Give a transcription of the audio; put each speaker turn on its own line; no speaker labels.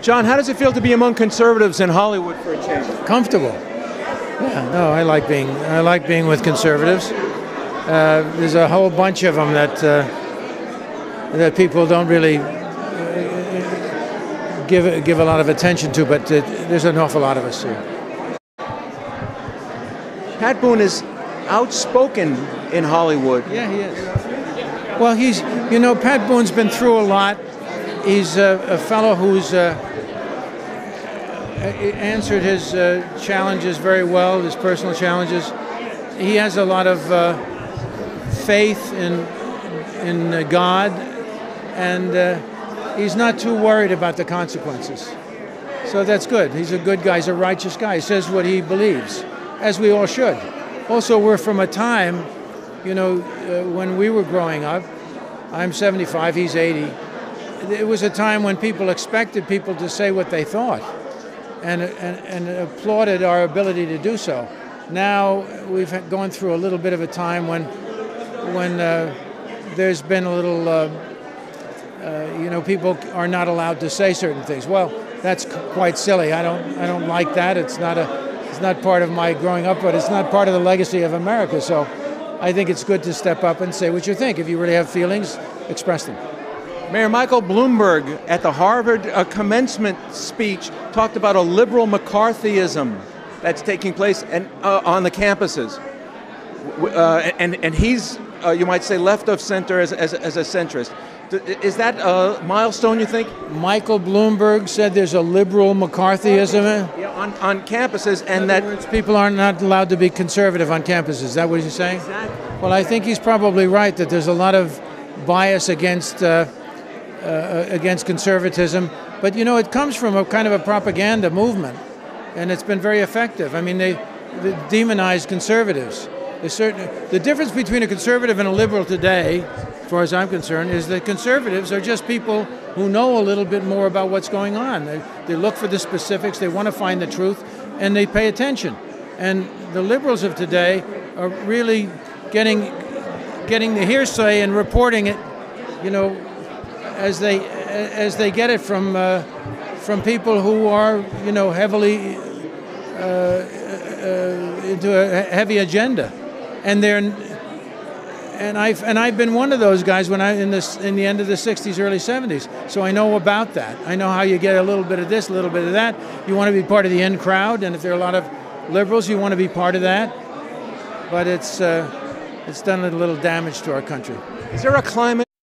Jon, how does it feel to be among conservatives in Hollywood for a change?
Comfortable. Yeah, no, I like being with conservatives. There's a whole bunch of them that people don't really give a lot of attention to, but there's an awful lot of us here.
Pat Boone is outspoken in Hollywood.
Yeah, he is. Well, Pat Boone's been through a lot. He's a fellow who's answered his challenges very well, his personal challenges. He has a lot of faith in God, and he's not too worried about the consequences. So that's good. He's a good guy. He's a righteous guy. He says what he believes, as we all should. Also, we're from a time, when we were growing up. I'm 75, he's 80. It was a time when people expected people to say what they thought and applauded our ability to do so. Now we've gone through a little bit of a time when there's been a little, people are not allowed to say certain things. Well, that's quite silly. I don't like that. It's not part of my growing up, but it's not part of the legacy of America. So I think it's good to step up and say what you think. If you really have feelings, express them.
Mayor Michael Bloomberg at the Harvard commencement speech talked about a liberal McCarthy-ism that's taking place on the campuses. And he's, you might say, left of center as a centrist. Is that a milestone, you think?
Michael Bloomberg said there's a liberal McCarthyism.
Yeah, on campuses, and that
words, people are not allowed to be conservative on campuses. Is that what he's saying?
Exactly.
Well, I think he's probably right that there's a lot of bias against conservatism. But it comes from a kind of a propaganda movement, and it's been very effective. I mean, they demonize conservatives. The difference between a conservative and a liberal today, as far as I'm concerned, is that conservatives are just people who know a little bit more about what's going on. They look for the specifics, they want to find the truth, and they pay attention. And the liberals of today are really getting the hearsay and reporting it, as they get it from people who are, heavily into a heavy agenda. And I've been one of those guys when in the end of the 60s, early 70s. So I know about that. I know how you get a little bit of this, a little bit of that. You want to be part of the in crowd, and if there are a lot of liberals, you want to be part of that. But it's done a little damage to our country.
Is there a climate